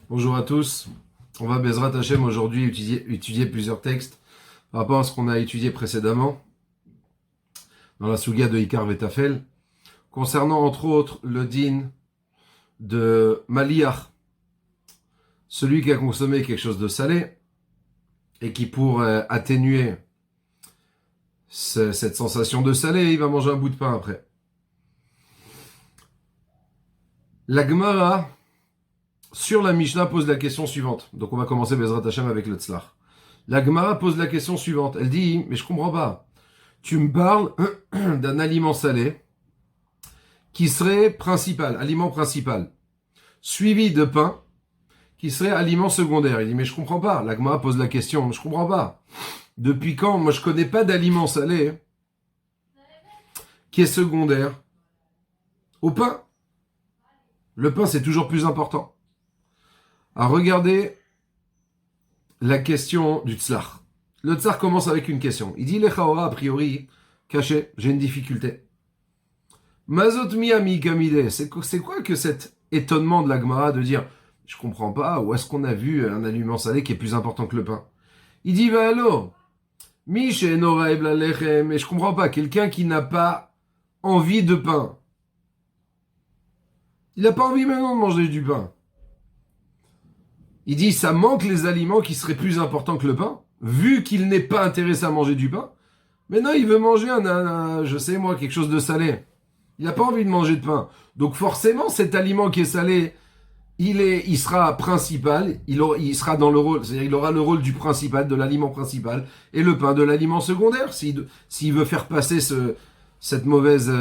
Bonjour à tous. On va Bezrat Hashem aujourd'hui étudier plusieurs textes par rapport à ce qu'on a étudié précédemment dans la Sougia de Ikar Vetafel, concernant entre autres le din de Maliach, celui qui a consommé quelque chose de salé et qui pour atténuer cette sensation de salé, il va manger un bout de pain après. La Gemara sur la Mishnah pose la question suivante. Donc on va commencer Bezrat Hashem avec le Tzlach. La Gemara pose la question suivante. Elle dit, mais je comprends pas. Tu me parles d'un aliment salé qui serait principal, aliment principal, suivi de pain qui serait aliment secondaire. Il dit, mais je comprends pas. La Gemara pose la question, je comprends pas. Depuis quand? Moi je connais pas d'aliment salé qui est secondaire au pain. Le pain c'est toujours plus important. À regarder la question du tzlach. Le tzlach commence avec une question. Il dit, Lechaora, a priori, caché, j'ai une difficulté. Mazot miami kamide, c'est quoi que cet étonnement de la Gemara de dire, je comprends pas, où est-ce qu'on a vu un aliment salé qui est plus important que le pain? Il dit, va alors, Miche nora ebla lechem, mais je comprends pas, quelqu'un qui n'a pas envie de pain. Il n'a pas envie maintenant de manger du pain. Il dit, ça manque les aliments qui seraient plus importants que le pain, vu qu'il n'est pas intéressé à manger du pain. Mais non, il veut manger je sais moi, quelque chose de salé. Il n'a pas envie de manger de pain. Donc forcément, cet aliment qui est salé, il sera principal, il sera dans le rôle, c'est-à-dire il aura le rôle du principal, de l'aliment principal, et le pain de l'aliment secondaire, s'il veut faire passer cette mauvaise...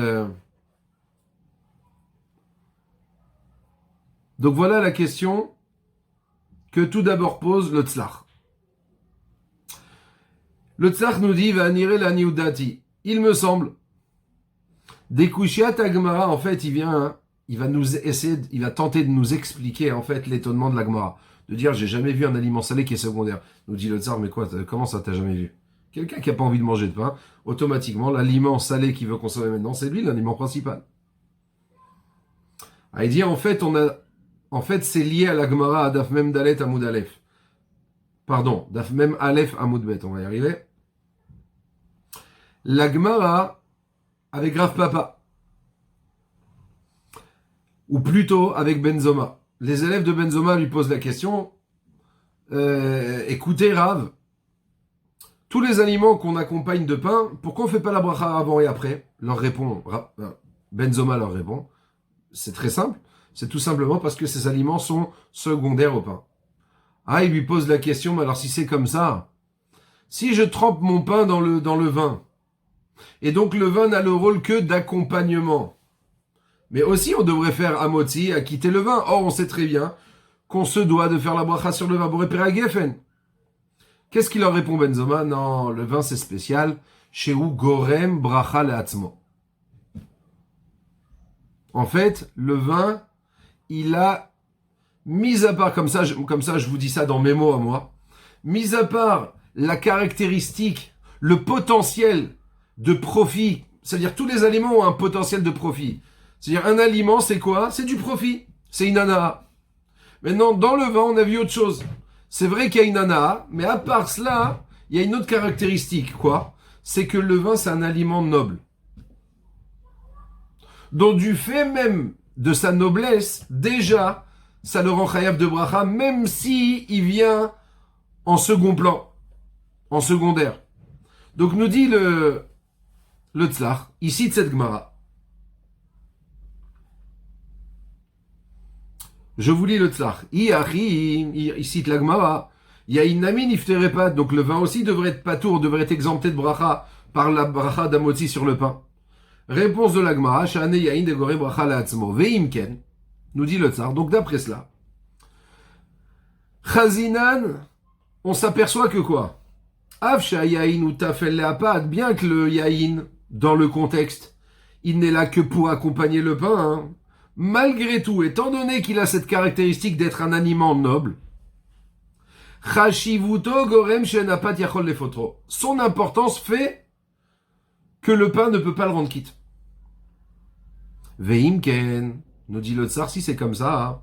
Donc voilà la question que tout d'abord pose le tzlach. Le tzlach nous dit, va anirer la niudati. Il me semble. Dekushiat Agmara, en fait, il va tenter de nous expliquer, en fait, l'étonnement de la Gemara. De dire, j'ai jamais vu un aliment salé qui est secondaire. Nous dit le tzlach, mais quoi, comment ça t'as jamais vu? Quelqu'un qui a pas envie de manger de pain, automatiquement, l'aliment salé qu'il veut consommer maintenant, c'est lui l'aliment principal. Il dit, en fait, c'est lié à la Gemara à Daf Mem Dalet Amoud Aleph. Pardon, Daf Mem Aleph Amoud Bet, on va y arriver. La Gemara avec Rav Papa. Ou plutôt avec Benzoma. Les élèves de Benzoma lui posent la question, écoutez Rav, tous les aliments qu'on accompagne de pain, pourquoi on ne fait pas la bracha avant et après? Benzoma leur répond, c'est très simple. C'est tout simplement parce que ces aliments sont secondaires au pain. Il lui pose la question, mais alors si c'est comme ça, si je trempe mon pain dans le vin, et donc le vin n'a le rôle que d'accompagnement, mais aussi on devrait faire amotzi, à quitter le vin. Or on sait très bien qu'on se doit de faire la bracha sur le vin pour réparer à Geffen. Qu'est-ce qu'il leur répond Benzoma? Non, le vin c'est spécial. Chez où gorem bracha le'atzmo. En fait, le vin, il a, mis à part, comme ça, je vous dis ça dans mes mots à moi, mis à part la caractéristique, le potentiel de profit, c'est-à-dire tous les aliments ont un potentiel de profit. C'est-à-dire un aliment, c'est quoi? C'est du profit, c'est une anaa. Maintenant, dans le vin, on a vu autre chose. C'est vrai qu'il y a une anaa, mais à part cela, il y a une autre caractéristique, quoi? C'est que le vin, c'est un aliment noble. Donc du fait même de sa noblesse, déjà, ça le rend chayav de bracha, même si il vient en second plan, en secondaire. Donc nous dit le tzlach, il cite cette Gemara. Je vous lis le tzlach. Il cite la Gemara. Il y a une nami nifterepat, donc le vin aussi devrait être patour, devrait être exempté de bracha par la bracha d'amotzi sur le pain. Réponse de la Gemara, Shane Yain de Gore Bracha La'atzmo. Veimken, nous dit le tsar. Donc d'après cela, Chazinan, on s'aperçoit que quoi? Avsha Yain ou Tafel Le'apad, bien que le Yain, dans le contexte, il n'est là que pour accompagner le pain, hein. Malgré tout, étant donné qu'il a cette caractéristique d'être un aliment noble, Chashivuto Gorem Shenapat Yachol Lefotro. Son importance fait que le pain ne peut pas le rendre quitte. Veimken, nous dit le tsar, si c'est comme ça, hein.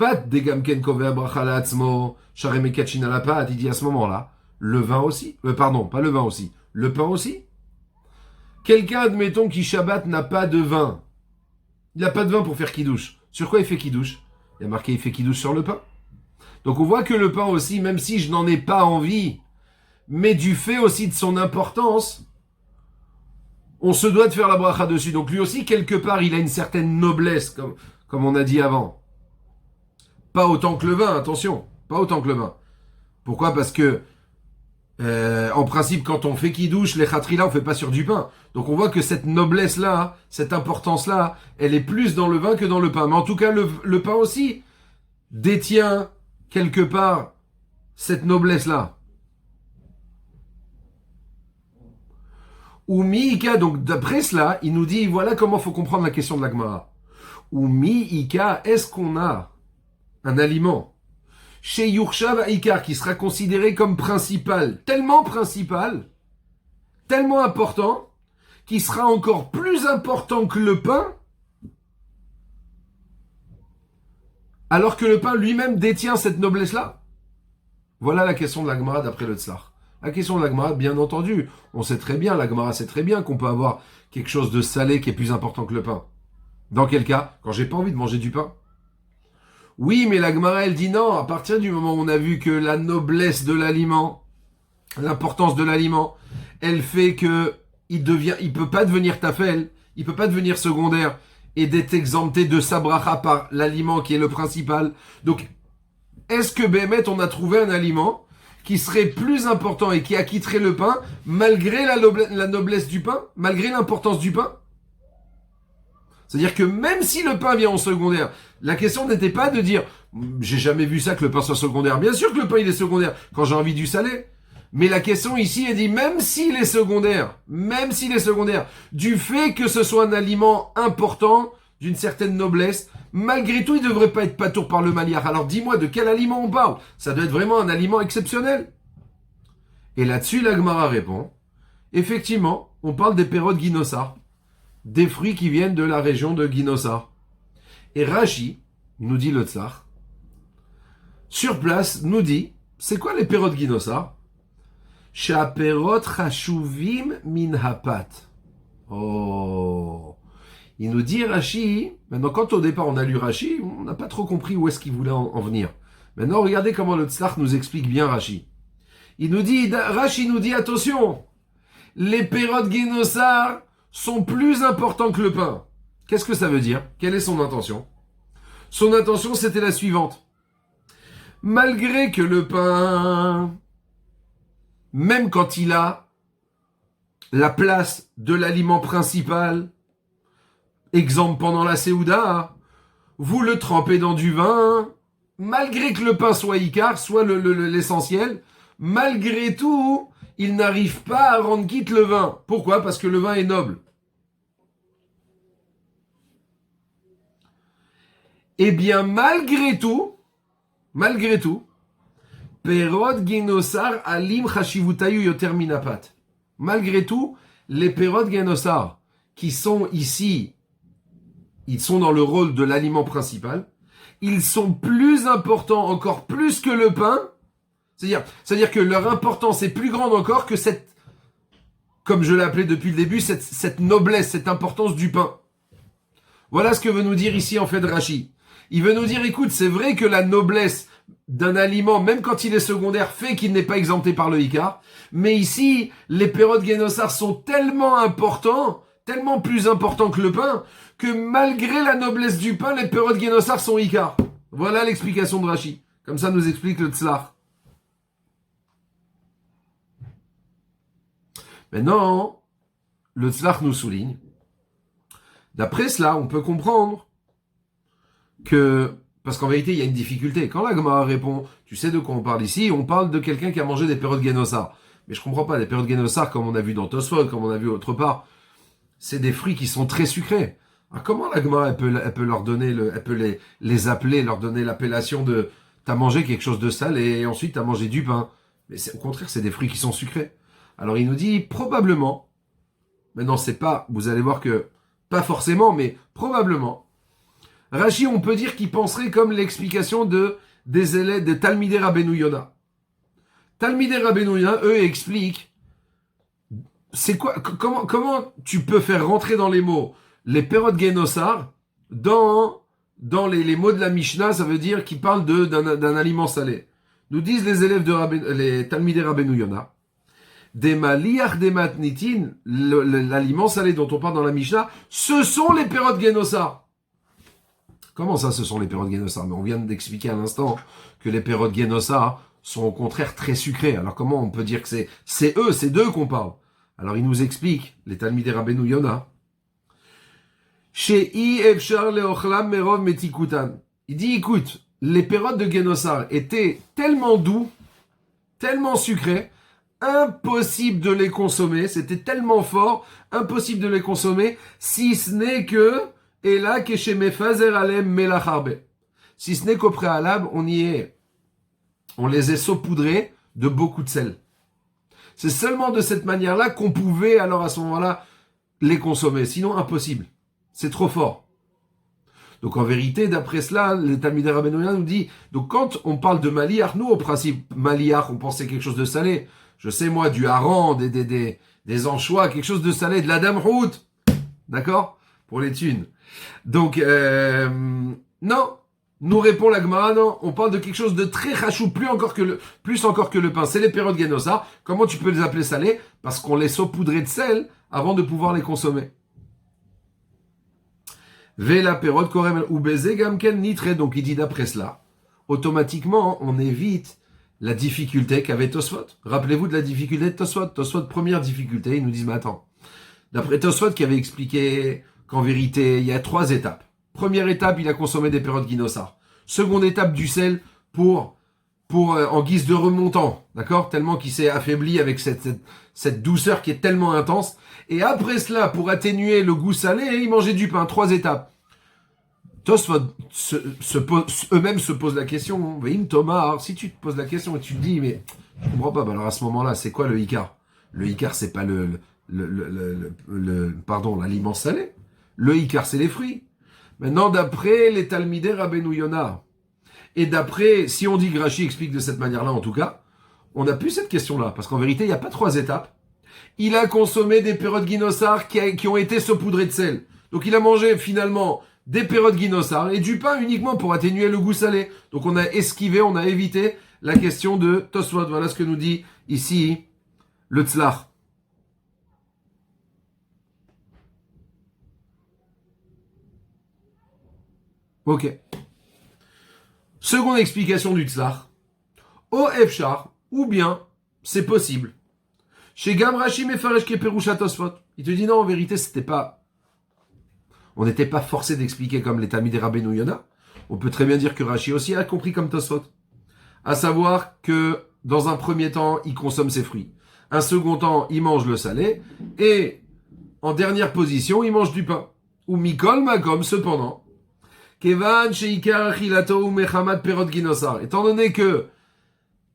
Pat de gamken kovea bracha la'atzmo, sharem kachin ala pat, il dit à ce moment-là, le vin aussi, pardon, pas le vin aussi, le pain aussi. Quelqu'un, admettons, qui Shabbat n'a pas de vin. Il n'a pas de vin pour faire kidouche. Sur quoi il fait kidouche? Il y a marqué il fait kidouche sur le pain. Donc on voit que le pain aussi, même si je n'en ai pas envie, mais du fait aussi de son importance, on se doit de faire la bracha dessus. Donc lui aussi, quelque part, il a une certaine noblesse, comme on a dit avant. Pas autant que le vin, attention. Pas autant que le vin. Pourquoi? Parce que, en principe, quand on fait kidouche, les khatrila, on fait pas sur du pain. Donc on voit que cette noblesse-là, cette importance-là, elle est plus dans le vin que dans le pain. Mais en tout cas, le pain aussi détient quelque part cette noblesse-là. Ou mi'ika, donc d'après cela, il nous dit, voilà comment faut comprendre la question de la Gemara. Ou mi'ika, est-ce qu'on a un aliment chez Yurshav Ikar qui sera considéré comme principal, tellement important, qui sera encore plus important que le pain, alors que le pain lui-même détient cette noblesse-là? Voilà la question de la Gemara d'après le Tzlach. La question de la Gemara, bien entendu, on sait très bien, la Gemara sait très bien qu'on peut avoir quelque chose de salé qui est plus important que le pain. Dans quel cas? Quand j'ai pas envie de manger du pain. Oui, mais la Gemara, elle dit non, à partir du moment où on a vu que la noblesse de l'aliment, l'importance de l'aliment, elle fait que il peut pas devenir tafel, il peut pas devenir secondaire et d'être exempté de sa bracha par l'aliment qui est le principal. Donc, est-ce que Bémet, on a trouvé un aliment qui serait plus important et qui acquitterait le pain malgré la noblesse du pain, malgré l'importance du pain? C'est-à-dire que même si le pain vient en secondaire, la question n'était pas de dire j'ai jamais vu ça que le pain soit secondaire. Bien sûr que le pain il est secondaire quand j'ai envie du salé. Mais la question ici est dit même s'il est secondaire, du fait que ce soit un aliment important, d'une certaine noblesse, malgré tout il ne devrait pas être patour par le maliach. Alors dis-moi de quel aliment on parle? Ça doit être vraiment un aliment exceptionnel. Et là-dessus la Gemara répond, effectivement, on parle des pérodes guinossar, des fruits qui viennent de la région de Guinossar. Et Rashi, nous dit le Tzlach, sur place, nous dit, c'est quoi les pérodes Guinossar? Shaperot chashuvim min hapat. Oh. Il nous dit Rashi, maintenant quand au départ on a lu Rashi, on n'a pas trop compris où est-ce qu'il voulait en venir. Maintenant regardez comment le Tzlach nous explique bien Rashi. Rashi nous dit attention, les pérodes Guinossar sont plus importants que le pain. Qu'est-ce que ça veut dire? Quelle est son intention? Son intention, c'était la suivante. Malgré que le pain, même quand il a la place de l'aliment principal, exemple pendant la Séouda, vous le trempez dans du vin, malgré que le pain soit Icar, soit l'essentiel, malgré tout, il n'arrive pas à rendre quitte le vin. Pourquoi? Parce que le vin est noble. Eh bien, malgré tout, Perod Genosar Alim Chashivutayu Yoter Minapat. Malgré tout, les Perod Genosar, qui sont ici, ils sont dans le rôle de l'aliment principal, ils sont plus importants, encore plus que le pain. C'est-à-dire que leur importance est plus grande encore que cette, comme je l'ai appelé depuis le début, cette noblesse, cette importance du pain. Voilà ce que veut nous dire ici en fait Rashi. Il veut nous dire, écoute, c'est vrai que la noblesse d'un aliment, même quand il est secondaire, fait qu'il n'est pas exempté par le Icar. Mais ici, les pérodes Guénossar sont tellement importants, tellement plus importants que le pain, que malgré la noblesse du pain, les pérodes Guénossar sont Icar. Voilà l'explication de Rashi. Comme ça nous explique le Tzlach. Maintenant, le Tzlach nous souligne. D'après cela, on peut comprendre que, parce qu'en vérité, il y a une difficulté. Quand la Gemara répond, tu sais de quoi on parle ici, on parle de quelqu'un qui a mangé des pérodes Guénossar. Mais je comprends pas, les pérodes Guénossar, comme on a vu dans Tosfot, comme on a vu autre part, c'est des fruits qui sont très sucrés. Alors comment la Gemara, elle peut leur donner, elle peut les appeler, leur donner l'appellation de, t'as mangé quelque chose de sale et ensuite t'as mangé du pain. Mais au contraire, c'est des fruits qui sont sucrés. Alors il nous dit, probablement, maintenant c'est pas, vous allez voir que, pas forcément, mais probablement, Rashi, on peut dire qu'il penserait comme l'explication des élèves de Talmidei Rabbeinu Yona. Talmidei Rabbeinu Yona, eux, expliquent c'est quoi, comment tu peux faire rentrer dans les mots les perot Genosar dans les mots de la Mishnah, ça veut dire qu'ils parlent d'un aliment salé. Nous disent les élèves les Talmidei Rabbeinu Yona, des maliach des matnitin, l'aliment salé dont on parle dans la Mishnah, ce sont les perot Genosar. Comment ça, ce sont les perot Genosar? Mais on vient d'expliquer à l'instant que les perot Genosar sont au contraire très sucrés. Alors comment on peut dire que c'est d'eux qu'on parle? Alors il nous explique, les Talmidei Rabbeinu Yona, il dit, écoute, les perot de Genosar étaient tellement doux, tellement sucrés, impossible de les consommer, c'était tellement fort, impossible de les consommer, si ce n'est que, et là, que chez Mefazer Alem Melacharbe. Si ce n'est qu'au préalable, on les est saupoudrés de beaucoup de sel. C'est seulement de cette manière-là qu'on pouvait, alors à ce moment-là, les consommer. Sinon, impossible. C'est trop fort. Donc en vérité, d'après cela, le Talmidei Rabbeinu Yona nous dit, donc quand on parle de maliach, nous au principe, maliach, on pensait quelque chose de salé. Je sais moi, du hareng, des anchois, quelque chose de salé, de la damrout. D'accord? Pour les thunes. Donc, non. Nous répond la Gemara, non, on parle de quelque chose de très chachou, plus encore que le pain. C'est les perot Genosar. Comment tu peux les appeler salés? Parce qu'on les saupoudrait de sel avant de pouvoir les consommer. Vela perot korem ou baiser gamken nitre. Donc il dit d'après cela, automatiquement, on évite la difficulté qu'avait Tosfot. Rappelez-vous de la difficulté de Tosfot. Tosfot, première difficulté, ils nous disent, mais attends. D'après Tosfot qui avait expliqué qu'en vérité, il y a 3 étapes. Première étape, il a consommé des perot Genosar. Seconde étape, du sel pour en guise de remontant, d'accord? Tellement qu'il s'est affaibli avec cette douceur qui est tellement intense. Et après cela, pour atténuer le goût salé, il mangeait du pain. 3 étapes. Tosfot eux-mêmes se posent la question. Veim Tomar, si tu te poses la question et tu te dis, mais je comprends pas. Alors à ce moment-là, c'est quoi le Icar? Le Icar, c'est pas l'aliment salé. Le Icar, c'est les fruits. Maintenant, d'après les Talmidei Rabbeinu Yona, et d'après, si on dit que Rashi explique de cette manière-là, en tout cas, on n'a plus cette question-là. Parce qu'en vérité, il n'y a pas 3 étapes. Il a consommé des perot Genosar qui ont été saupoudrés de sel. Donc il a mangé finalement des perot Genosar et du pain uniquement pour atténuer le goût salé. Donc on a esquivé, on a évité la question de Tosfot. Voilà ce que nous dit ici le Tzlach. Ok. Seconde explication du Tzlach. O Efchar, ou bien, c'est possible. Chez Gam Rashi Mefaresh Keperusha Tosfot. Il te dit non, en vérité, on n'était pas forcé d'expliquer comme les Talmidei Rabbeinu Yona. On peut très bien dire que Rashi aussi a compris comme Tosfot. À savoir que, dans un premier temps, il consomme ses fruits. Un second temps, il mange le salé. Et, en dernière position, il mange du pain. Ou Mikol Makom, cependant. Kevan sheikar achilato mechamat perot Genosar. Étant donné que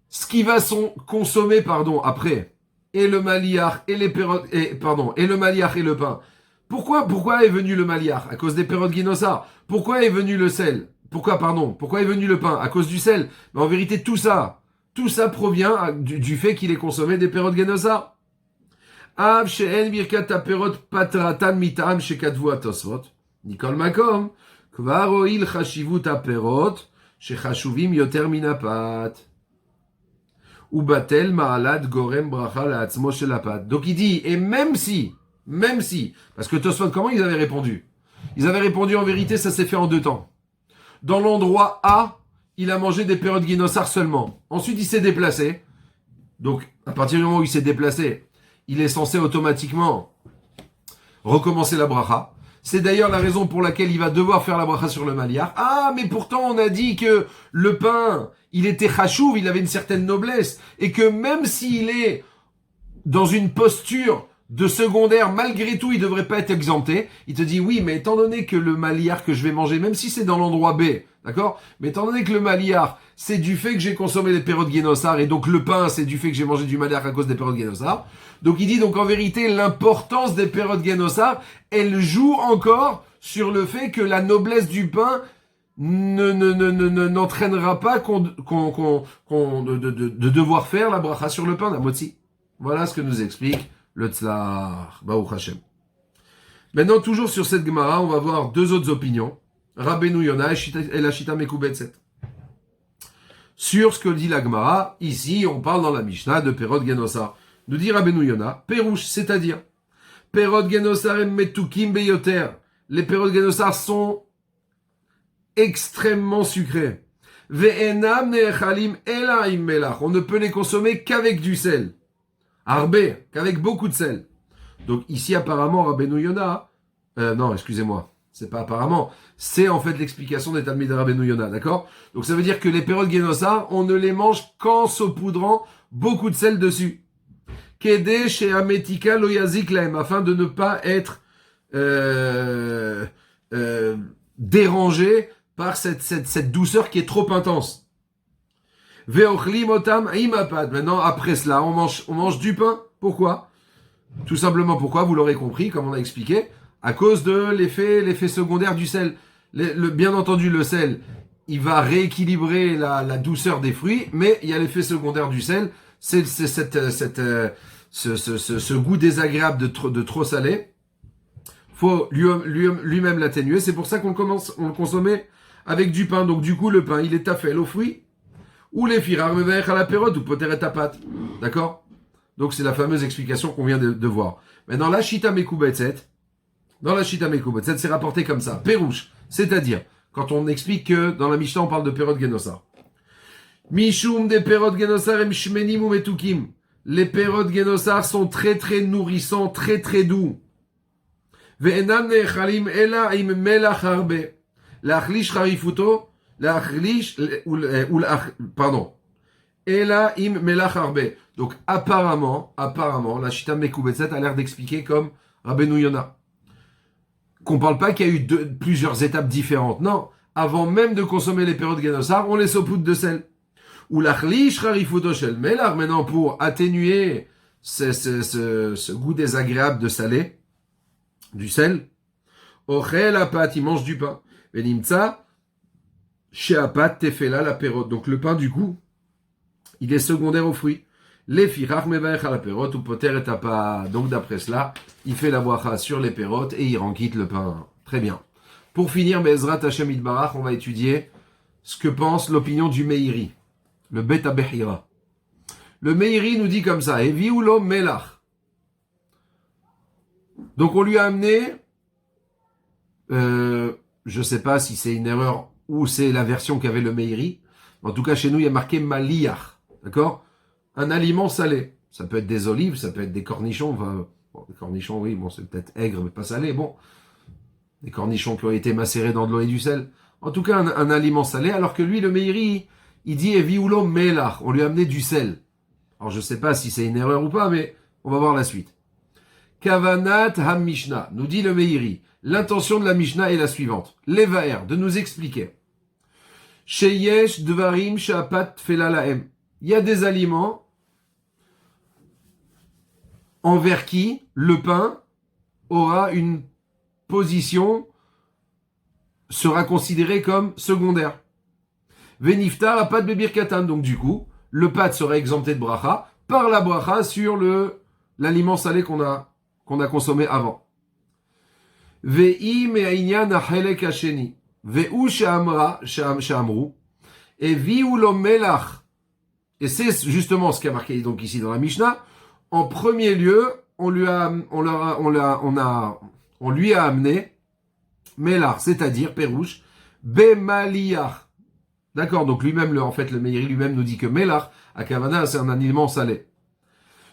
ce qui va consommer, après, et le maliach et les perot, et le maliach et le pain. Pourquoi est venu le maliach? À cause des perot Genosar. Pourquoi est venu le sel? Pourquoi est venu le pain? À cause du sel. Mais en vérité, tout ça provient du fait qu'il ait consommé des perot Genosar. Av she'en birkat perot patratan mitam shekatvu atosfot. Nikol makom. Kvar oil chashivut aperot shechashuvim yoter minapat. Ubatel ma'alat gorem bracha la'atzmo shel apat. Donc il dit, et même si, parce que Tosfot, comment ils avaient répondu? Ils avaient répondu en vérité, ça s'est fait en 2 temps. Dans l'endroit A, il a mangé des perot Genosar seulement. Ensuite, il s'est déplacé. Donc, à partir du moment où il s'est déplacé, il est censé automatiquement recommencer la bracha. C'est d'ailleurs la raison pour laquelle il va devoir faire la bracha sur le maliach. Ah, mais pourtant on a dit que le pain, il était chachouv, il avait une certaine noblesse, et que même s'il est dans une posture de secondaire, malgré tout, il devrait pas être exempté. Il te dit oui, mais étant donné que le maliach que je vais manger, même si c'est dans l'endroit B, d'accord? Mais étant donné que le maliach, c'est du fait que j'ai consommé des perot Genosar, et donc le pain, c'est du fait que j'ai mangé du maliach à cause des perot Genosar. Donc il dit donc en vérité, l'importance des perot Genosar, elle joue encore sur le fait que la noblesse du pain n'entraînera pas de devoir faire la bracha sur le pain d'Amotzi. Voilà ce que nous explique le Tzlach. Baruch Hashem. Maintenant, toujours sur cette Gemara, on va voir deux autres opinions. Rabbeinu Yona et la Shita Mekubetset. Sur ce que dit la Gemara, ici, on parle dans la Mishnah de Perot Genosar. Nous dit Rabbeinu Yona, Perouche, c'est-à-dire, Perot Genosar et Metukim Beyoter. Les Perot Genosar sont extrêmement sucrés. Ve'enam ne'echalim ela im melach. On ne peut les consommer qu'avec du sel. Arbe, qu'avec beaucoup de sel. Donc ici, apparemment, Rabbeinu Yona, non, excusez-moi, c'est pas apparemment, c'est en fait l'explication des Talmid de Rabbeinu Yona, d'accord? Donc ça veut dire que les Perot Genosar, on ne les mange qu'en saupoudrant beaucoup de sel dessus. Kede chez Ametika lo yazik lahem, afin de ne pas être dérangé par cette douceur qui est trop intense. Ve'ochlim otam imapad. Maintenant, après cela, on mange du pain. Pourquoi? Tout simplement pourquoi, vous l'aurez compris, comme on a expliqué, à cause de l'effet secondaire du sel. Bien entendu, le sel, il va rééquilibrer la douceur des fruits, mais il y a l'effet secondaire du sel, c'est ce goût désagréable de trop salé. Faut lui-même l'atténuer. C'est pour ça on le consommait avec du pain. Donc du coup, le pain, il est tafel aux fruits, ou les firar mevaech à la pérote, ou poter et tapat. D'accord? Donc c'est la fameuse explication qu'on vient de voir. Mais dans la Shita Mekubetset, c'est rapporté comme ça. Pérouche, c'est-à-dire, quand on explique que dans la Mishnah, on parle de Perot Genosar. Mishum de Perot Genosar em shmenim ou metukim. Les Perot Genosar sont très très nourrissants, très très doux. Ve'enam ne'echalim ela im melach harbe. L'achlish charifuto, pardon. Ela im melach harbe. Donc apparemment, la Shita Mekubetset a l'air d'expliquer comme Rabbeinu Yona. Qu'on parle pas qu'il y a eu plusieurs étapes différentes. Non, avant même de consommer les Perot Genosar, on les saupoudre de sel. Ou l'achlish charifuto shel melach, maintenant pour atténuer ce goût désagréable de salé, du sel. Ochel apat, il mange du pain. Venimtsa, sheapat tefela la perot. Donc le pain, du coup, il est secondaire aux fruits. Les firach mevaech à la perot ou poter et apat. Donc d'après cela, il fait la bracha sur les perotes et il renquitte le pain. Très bien. Pour finir, Be'ezrat Hashem Yitbarach, on va étudier ce que pense l'opinion du Meiri, le Bet HaBechira. Le Meiri nous dit comme ça, Eviulo melach. Donc on lui a amené, je sais pas si c'est une erreur ou c'est la version qu'avait le Meiri. En tout cas, chez nous, il y a marqué maliach, d'accord? Un aliment salé. Ça peut être des olives, ça peut être des cornichons. Enfin, bon, des cornichons, oui, bon, c'est peut-être aigre, mais pas salé. Bon, des cornichons qui ont été macérés dans de l'eau et du sel. En tout cas, un aliment salé. Alors que lui, le Meiri, il dit Eviulo melach. On lui a amené du sel. Alors, je sais pas si c'est une erreur ou pas, mais on va voir la suite. Kavanat ha-Mishnah, nous dit le Meiri. L'intention de la Mishnah est la suivante. Levaer, de nous expliquer. Sheyesh dvarim shapat felalaem. Il y a des aliments envers qui le pain aura une position, sera considéré comme secondaire. Veniftar apat bebirkatan. Donc du coup, le pat sera exempté de bracha par la bracha sur l'aliment salé qu'on a consommé avant. Ve'i me'inyan ha'helek hasheni. Ve'u she'amru. Et vi'u lo melach. Et c'est justement ce qui a marqué donc ici dans la Mishnah. En premier lieu, on lui a amené melach, c'est-à-dire perouche, bemaliach. D'accord, donc lui-même, en fait, le Meiri lui-même nous dit que melach, à Kavana, c'est un aliment salé.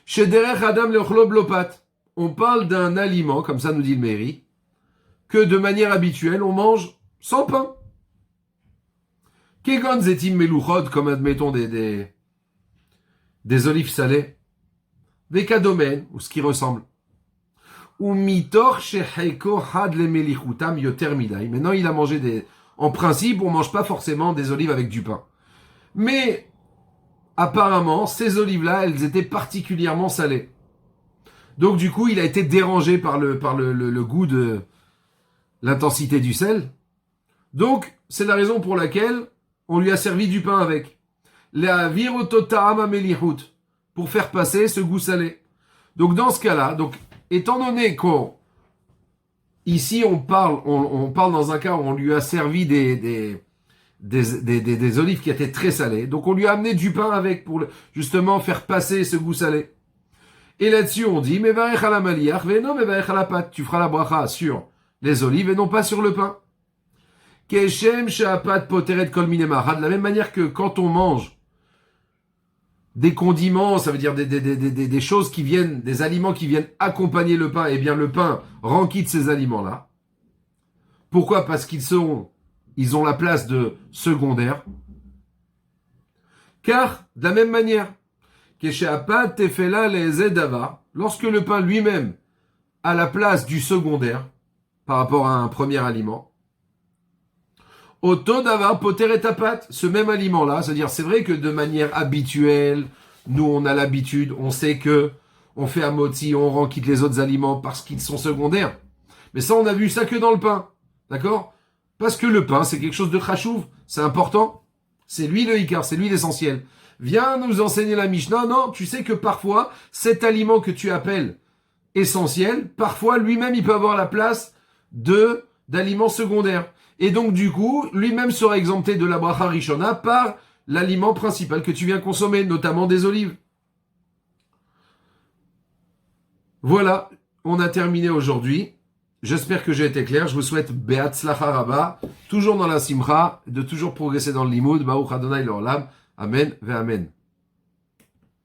Chez derech adam le'ochlo blopat. On parle d'un aliment, comme ça nous dit le Meiri, que de manière habituelle, on mange sans pain. Kegon zetim meluchod, comme admettons des olives salées. Vekadomen, ou ce qui ressemble. Ou mitor sheheko had le melichutam yoter midai. Maintenant, il a mangé en principe, on mange pas forcément des olives avec du pain. Mais, apparemment, ces olives-là, elles étaient particulièrement salées. Donc du coup, il a été dérangé par le goût l'intensité du sel. Donc, c'est la raison pour laquelle on lui a servi du pain avec. La virotota'am melihut, pour faire passer ce goût salé. Donc, dans ce cas-là, donc, étant donné ici on parle dans un cas où on lui a servi des olives qui étaient très salées. Donc, on lui a amené du pain avec pour justement faire passer ce goût salé. Et là-dessus, on dit, mevarech ala maliach, ve'no mevarech ala pat. Tu feras la bracha sur les olives et non pas sur le pain. Keshem sha'apat poteret kol minemara. De la même manière que quand on mange des condiments, ça veut dire des choses qui viennent, des aliments qui viennent accompagner le pain, eh bien le pain rend quitte ces aliments-là. Pourquoi? Parce ils ont la place de secondaire. Car, de la même manière, lorsque le pain lui-même a la place du secondaire par rapport à un premier aliment, Otodava poteret tapat, ce même aliment-là, c'est-à-dire c'est vrai que de manière habituelle, nous on a l'habitude, on sait que on fait un moti, on rend quitte les autres aliments parce qu'ils sont secondaires. Mais ça on a vu ça que dans le pain, d'accord? Parce que le pain c'est quelque chose de chachouv, c'est important, c'est lui le hikar, c'est lui l'essentiel. Viens nous enseigner la Mishnah. Non, tu sais que parfois, cet aliment que tu appelles essentiel, parfois lui-même il peut avoir la place d'aliments secondaires. Et donc du coup, lui-même sera exempté de la bracha rishona par l'aliment principal que tu viens consommer, notamment des olives. Voilà, on a terminé aujourd'hui. J'espère que j'ai été clair. Je vous souhaite be'atzlacha rabba, toujours dans la simcha, de toujours progresser dans le limoud. Baruch Adonai l'olam. Amen ve amen.